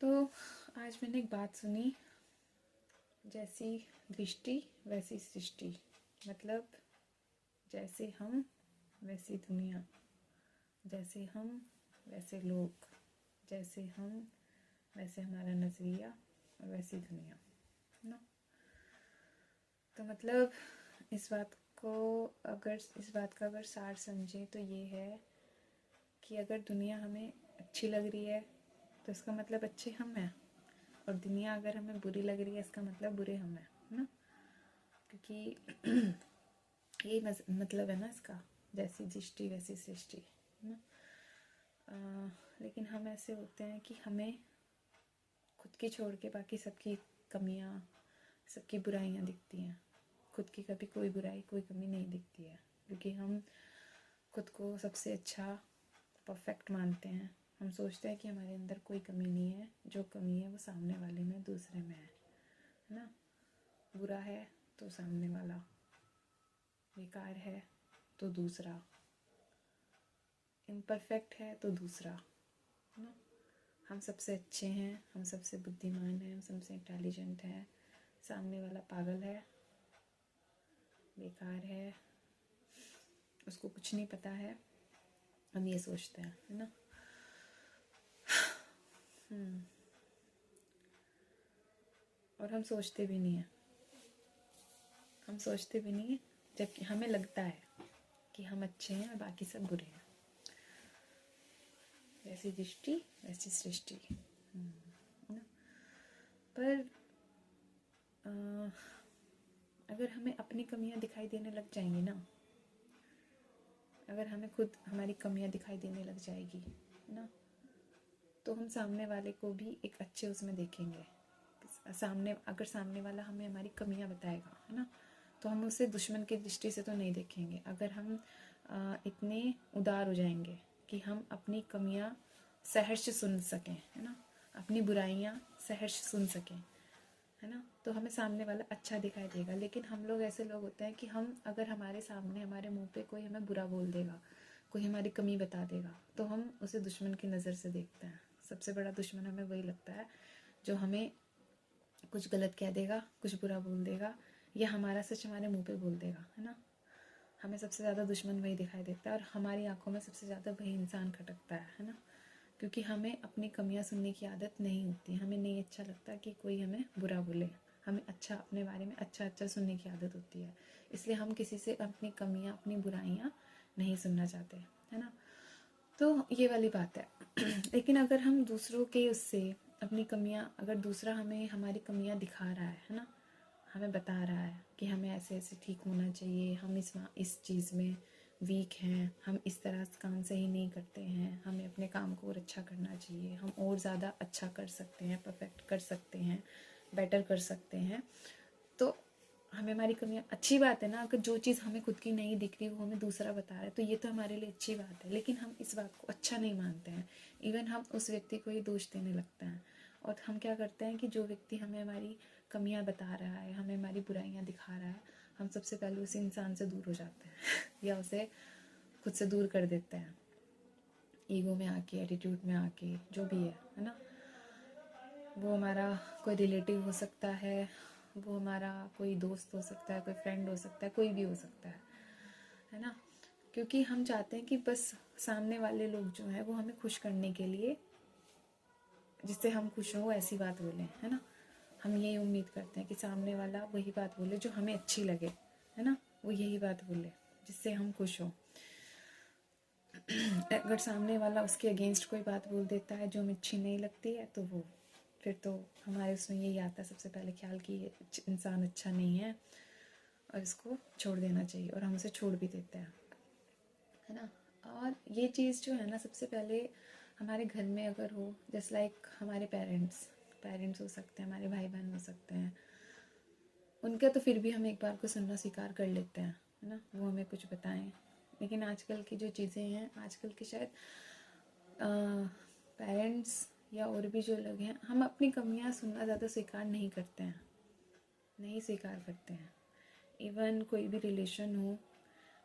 तो आज मैंने एक बात सुनी, जैसी दृष्टि वैसी सृष्टि। मतलब जैसे हम वैसी दुनिया, जैसे हम वैसे लोग, जैसे हम वैसे हमारा नज़रिया और वैसी दुनिया ना। तो मतलब इस बात का अगर सार समझे तो ये है कि अगर दुनिया हमें अच्छी लग रही है तो इसका मतलब अच्छे हम हैं, और दुनिया अगर हमें बुरी लग रही है इसका मतलब बुरे हम हैं ना। क्योंकि यही मतलब है ना इसका, जैसी दृष्टि वैसी सृष्टि ना। लेकिन हम ऐसे होते हैं कि हमें खुद की छोड़ के बाकी सबकी कमियां, सबकी बुराइयां दिखती हैं। खुद की कभी कोई बुराई कोई कमी नहीं दिखती है, क्योंकि हम खुद को सबसे अच्छा परफेक्ट मानते हैं। हम सोचते हैं कि हमारे अंदर कोई कमी नहीं है, जो कमी है वो सामने वाले में, दूसरे में है ना। बुरा है तो सामने वाला, बेकार है तो दूसरा, इम्परफेक्ट है तो दूसरा ना। हम सबसे अच्छे हैं, हम सबसे बुद्धिमान हैं, हम सबसे इंटेलिजेंट हैं, सामने वाला पागल है, बेकार है, उसको कुछ नहीं पता है। हम ये सोचते हैं है ना। और हम सोचते भी नहीं हैं, जबकि हमें लगता है कि हम अच्छे हैं और बाकी सब बुरे हैं। वैसी दृष्टि वैसी सृष्टि ना। पर अगर हमें अपनी कमियां दिखाई देने लग जाएंगी ना, अगर हमें खुद हमारी कमियां दिखाई देने लग जाएगी ना, तो हम सामने वाले को भी एक अच्छे उसमें देखेंगे। अगर सामने वाला हमें हमारी कमियां बताएगा है ना, तो हम उसे दुश्मन की दृष्टि से तो नहीं देखेंगे। अगर हम इतने उदार हो जाएंगे कि हम अपनी कमियां सहर्ष सुन सकें है ना, अपनी बुराइयां सहर्ष सुन सकें है ना, तो हमें सामने वाला अच्छा दिखाई देगा। लेकिन हम लोग ऐसे लोग होते हैं कि हम अगर हमारे सामने हमारे मुंह पे कोई हमें बुरा बोल देगा, कोई हमारी कमी बता देगा, तो हम उसे दुश्मन की नज़र से देखते हैं। सबसे बड़ा दुश्मन हमें वही लगता है जो हमें कुछ गलत कह देगा, कुछ बुरा बोल देगा, या हमारा सच हमारे मुंह पे बोल देगा है ना। हमें सबसे ज़्यादा दुश्मन वही दिखाई देता है, और हमारी आंखों में सबसे ज़्यादा वही इंसान खटकता है ना। क्योंकि हमें अपनी कमियां सुनने की आदत नहीं होती, हमें नहीं अच्छा लगता कि कोई हमें बुरा बोले, हमें अच्छा अपने बारे में अच्छा अच्छा सुनने की आदत होती है। इसलिए हम किसी से अपनी कमियां अपनी बुराइयां नहीं सुनना चाहते है ना। तो ये वाली बात है। लेकिन अगर हम दूसरों के उससे अपनी कमियां, अगर दूसरा हमें हमारी कमियां दिखा रहा है ना, हमें बता रहा है कि हमें ऐसे ऐसे ठीक होना चाहिए, हम इस चीज़ में वीक हैं, हम इस तरह काम सही नहीं करते हैं, हमें अपने काम को और अच्छा करना चाहिए, हम और ज़्यादा अच्छा कर सकते हैं, परफेक्ट कर सकते हैं, बेटर कर सकते हैं, तो हमें हमारी कमियां, अच्छी बात है ना। अगर जो चीज़ हमें खुद की नहीं दिख रही वो हमें दूसरा बता रहा है तो ये तो हमारे लिए अच्छी बात है। लेकिन हम इस बात को अच्छा नहीं मानते हैं, इवन हम उस व्यक्ति को ही दोष देने लगते हैं। और हम क्या करते हैं कि जो व्यक्ति हमें हमारी कमियां बता रहा है, हमें हमारी बुराइयां दिखा रहा है, हम सबसे पहले उस इंसान से दूर हो जाते हैं या उसे खुद से दूर कर देते हैं, ईगो में आके, एटीट्यूड में आके, जो भी है ना। वो हमारा कोई रिलेटिव हो सकता है, वो हमारा कोई दोस्त हो सकता है, कोई फ्रेंड हो सकता है, कोई भी हो सकता है ना। क्योंकि हम चाहते हैं कि बस सामने वाले लोग जो हैं वो हमें खुश करने के लिए, जिससे हम खुश हों ऐसी बात बोलें है ना। हम यही उम्मीद करते हैं कि सामने वाला वही बात बोले जो हमें अच्छी लगे है ना, वो यही बात बोले जिससे हम खुश हों। अगर सामने वाला उसके अगेंस्ट कोई बात बोल देता है जो हमें अच्छी नहीं लगती है, तो वो फिर तो हमारे उसमें यही आता है सबसे पहले ख्याल कि ये इंसान अच्छा नहीं है और इसको छोड़ देना चाहिए, और हम उसे छोड़ भी देते हैं है ना। और ये चीज़ जो है ना, सबसे पहले हमारे घर में अगर हो, जैसे लाइक हमारे पेरेंट्स हो सकते हैं, हमारे भाई बहन हो सकते हैं, उनका तो फिर भी हम एक बार को सुनना स्वीकार कर लेते हैं है ना, वो हमें कुछ बताएं। लेकिन आजकल की जो चीज़ें हैं, आजकल के शायद पेरेंट्स या और भी जो लोग हैं, हम अपनी कमियां सुनना ज़्यादा स्वीकार नहीं करते हैं। इवन कोई भी रिलेशन हो,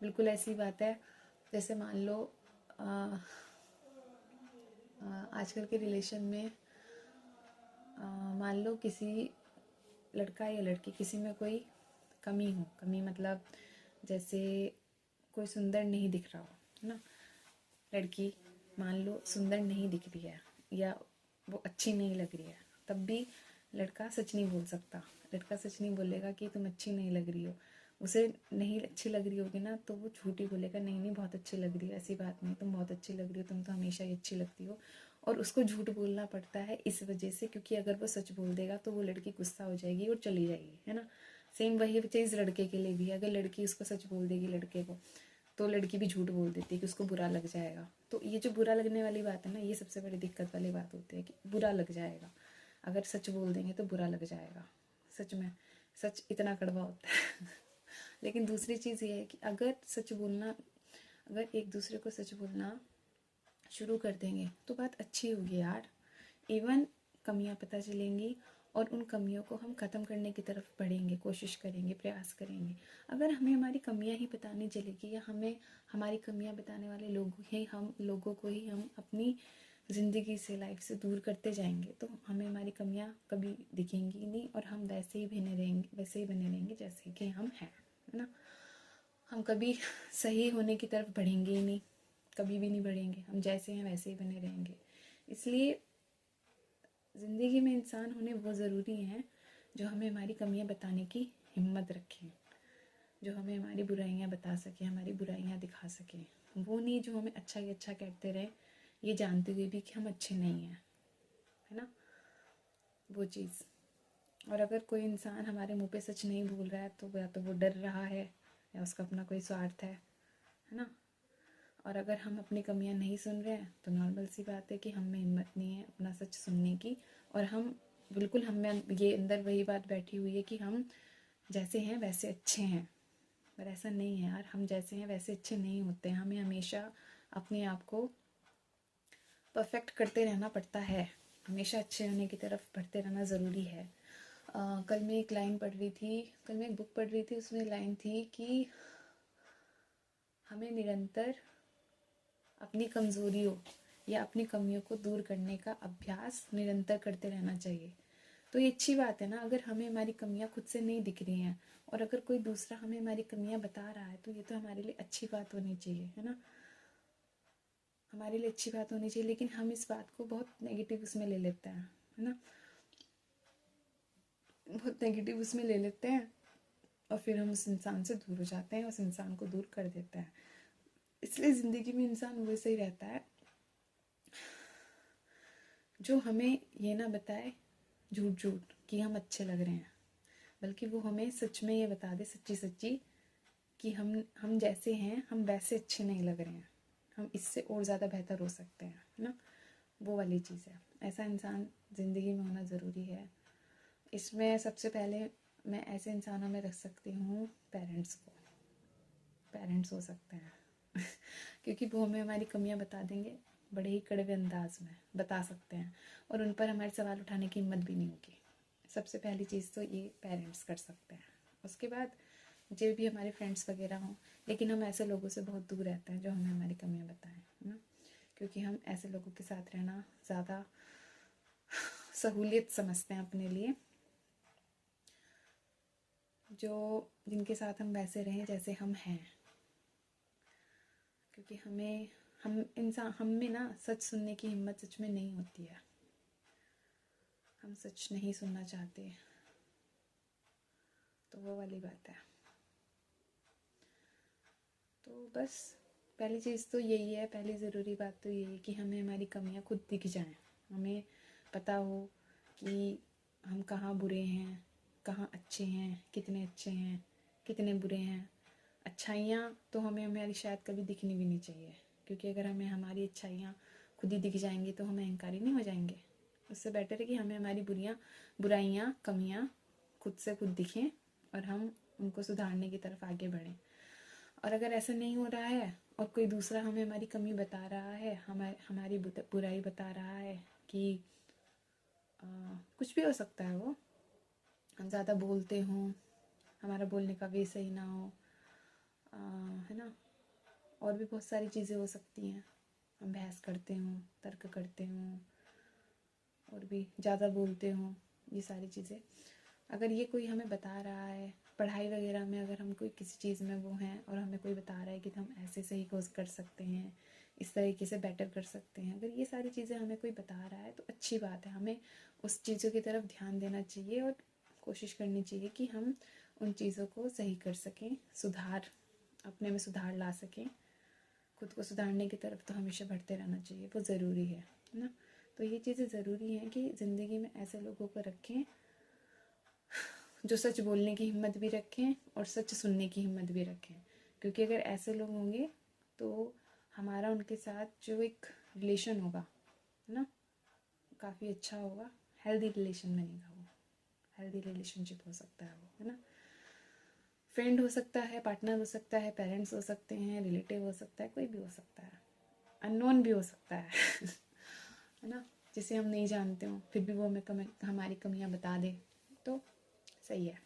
बिल्कुल ऐसी बात है जैसे मान लो आजकल के रिलेशन में मान लो किसी लड़का या लड़की किसी में कोई कमी हो, कमी मतलब जैसे कोई सुंदर नहीं दिख रहा हो, है ना। लड़की मान लो सुंदर नहीं दिख रही है या वो अच्छी नहीं लग रही है, तब भी लड़का सच नहीं बोल सकता। लड़का सच नहीं बोलेगा कि तुम अच्छी नहीं लग रही हो। उसे नहीं अच्छी लग रही होगी ना, तो वो झूठ ही बोलेगा, नहीं नहीं बहुत अच्छी लग रही है, ऐसी बात नहीं, तुम बहुत अच्छी लग रही हो, तुम तो हमेशा ही अच्छी लगती हो। और उसको झूठ बोलना पड़ता है इस वजह से, क्योंकि अगर वो सच बोल देगा तो वो लड़की गुस्सा हो जाएगी और चली जाएगी, है ना। सेम वही चीज़ लड़के के लिए भी है। अगर लड़की उसको सच बोल देगी लड़के को, तो लड़की भी झूठ बोल देती है कि उसको बुरा लग जाएगा। तो ये जो बुरा लगने वाली बात है ना, ये सबसे बड़ी दिक्कत वाली बात होती है कि बुरा लग जाएगा। अगर सच बोल देंगे तो बुरा लग जाएगा। सच में सच इतना कड़वा होता है लेकिन दूसरी चीज़ ये है कि अगर सच बोलना, अगर एक दूसरे को सच बोलना शुरू कर देंगे तो बात अच्छी होगी यार। इवन कमियां पता चलेंगी और उन कमियों को हम ख़त्म करने की तरफ बढ़ेंगे, कोशिश करेंगे, प्रयास करेंगे। अगर हमें हमारी कमियां ही पता नहीं चलेगी या हमें हमारी कमियां बताने वाले लोगों को ही हम अपनी ज़िंदगी से, लाइफ से दूर करते जाएंगे, तो हमें हमारी कमियां कभी दिखेंगी नहीं और हम वैसे ही बने रहेंगे जैसे कि हम हैं, है ना। हम कभी सही होने की तरफ बढ़ेंगे ही नहीं, कभी भी नहीं बढ़ेंगे। हम जैसे हैं वैसे ही बने रहेंगे। इसलिए ज़िंदगी में इंसान होने वो ज़रूरी हैं जो हमें हमारी कमियां बताने की हिम्मत रखें, जो हमें हमारी बुराइयां बता सकें, हमारी बुराइयां दिखा सकें। वो नहीं जो हमें अच्छा ही अच्छा कहते रहें, ये जानते हुए भी कि हम अच्छे नहीं हैं, है ना, वो चीज़। और अगर कोई इंसान हमारे मुंह पे सच नहीं बोल रहा है तो या तो वो डर रहा है या उसका अपना कोई स्वार्थ है ना। और अगर हम अपनी कमियां नहीं सुन रहे हैं तो नॉर्मल सी बात है कि हम में हिम्मत नहीं है अपना सच सुनने की। और हम बिल्कुल, हम में ये अंदर वही बात बैठी हुई है कि हम जैसे हैं वैसे अच्छे हैं, पर ऐसा नहीं है यार। हम जैसे हैं वैसे अच्छे नहीं होते हैं। हमें हमेशा अपने आप को परफेक्ट करते रहना पड़ता है, हमेशा अच्छे होने की तरफ बढ़ते रहना ज़रूरी है। कल मैं एक लाइन पढ़ रही थी, कल मैं एक बुक पढ़ रही थी, उसमें लाइन थी कि हमें निरंतर अपनी कमज़ोरियों या अपनी कमियों को दूर करने का अभ्यास निरंतर करते रहना चाहिए। तो ये अच्छी बात है ना। अगर हमें हमारी कमियां खुद से नहीं दिख रही हैं और अगर कोई दूसरा हमें हमारी कमियां बता रहा है, तो ये तो हमारे लिए अच्छी बात होनी चाहिए, है ना। हमारे लिए अच्छी बात होनी चाहिए, लेकिन हम इस बात को बहुत नेगेटिव उसमें ले लेते हैं, है ना, बहुत नेगेटिव उसमें ले लेते हैं और फिर हम उस इंसान से दूर हो जाते हैं, उस इंसान को दूर कर देते हैं। इसलिए ज़िंदगी में इंसान वैसे ही रहता है जो हमें ये ना बताए झूठ झूठ कि हम अच्छे लग रहे हैं, बल्कि वो हमें सच में ये बता दे, सच्ची सच्ची, कि हम जैसे हैं हम वैसे अच्छे नहीं लग रहे हैं, हम इससे और ज़्यादा बेहतर हो सकते हैं, है ना। वो वाली चीज़ है। ऐसा इंसान ज़िंदगी में होना ज़रूरी है। इसमें सबसे पहले मैं ऐसे इंसानों में रख सकती हूँ पेरेंट्स को। पेरेंट्स हो सकते हैं क्योंकि वो हमें हमारी कमियां बता देंगे, बड़े ही कड़वे अंदाज में बता सकते हैं और उन पर हमारे सवाल उठाने की हिम्मत भी नहीं होगी। सबसे पहली चीज़ तो ये पेरेंट्स कर सकते हैं। उसके बाद जो भी हमारे फ्रेंड्स वगैरह हों, लेकिन हम ऐसे लोगों से बहुत दूर रहते हैं जो हमें हमारी कमियां बताएं, है ना, क्योंकि हम ऐसे लोगों के साथ रहना ज़्यादा सहूलियत समझते हैं अपने लिए, जिनके साथ हम वैसे रहें जैसे हम हैं। क्योंकि हम में ना सच सुनने की हिम्मत सच में नहीं होती है। हम सच नहीं सुनना चाहते, तो वो वाली बात है। तो बस पहली चीज़ तो यही है, पहली ज़रूरी बात तो यही है कि हमें हमारी कमियां खुद दिख जाएं। हमें पता हो कि हम कहाँ बुरे हैं, कहाँ अच्छे हैं, कितने बुरे हैं। अच्छाइयाँ तो हमें हमारी शायद कभी दिखनी भी नहीं चाहिए, क्योंकि अगर हमें हमारी अच्छाइयाँ खुद ही दिख जाएंगी तो हम अहंकारी नहीं हो जाएंगे। उससे बेटर है कि हमें हमारी बुराइयाँ, कमियाँ खुद से खुद दिखें और हम उनको सुधारने की तरफ आगे बढ़ें। और अगर ऐसा नहीं हो रहा है और कोई दूसरा हमें हमारी कमी बता रहा है, हमारी बुराई बता रहा है कि कुछ भी हो सकता है, वो हम ज़्यादा बोलते हों, हमारा बोलने का वे सही ना हो, है ना, और भी बहुत सारी चीज़ें हो सकती हैं। हम बहस करते हों, तर्क करते हों, और भी ज़्यादा बोलते हो, ये सारी चीज़ें अगर ये कोई हमें बता रहा है, पढ़ाई वगैरह में अगर हम कोई किसी चीज़ में वो हैं और हमें कोई बता रहा है कि हम ऐसे सही कोर्स कर सकते हैं, इस तरीके से बेटर कर सकते हैं, अगर ये सारी चीज़ें हमें कोई बता रहा है तो अच्छी बात है, हमें उस चीज़ों की तरफ ध्यान देना चाहिए और कोशिश करनी चाहिए कि हम उन चीज़ों को सही कर सकें, सुधार अपने में सुधार ला सकें। खुद को सुधारने की तरफ तो हमेशा बढ़ते रहना चाहिए, वो ज़रूरी है ना। तो ये चीज़ें ज़रूरी हैं कि ज़िंदगी में ऐसे लोगों को रखें जो सच बोलने की हिम्मत भी रखें और सच सुनने की हिम्मत भी रखें, क्योंकि अगर ऐसे लोग होंगे तो हमारा उनके साथ जो एक रिलेशन होगा ना, काफ़ी अच्छा होगा। हेल्दी रिलेशन बनेगा, वो हेल्दी रिलेशनशिप हो सकता है वो, है ना। फ्रेंड हो सकता है, पार्टनर हो सकता है, पेरेंट्स हो सकते हैं, रिलेटिव हो सकता है, कोई भी हो सकता है, अननोन भी हो सकता है है ना, जिसे हम नहीं जानते हो फिर भी वो हमें हमारी कमियां बता दे तो सही है।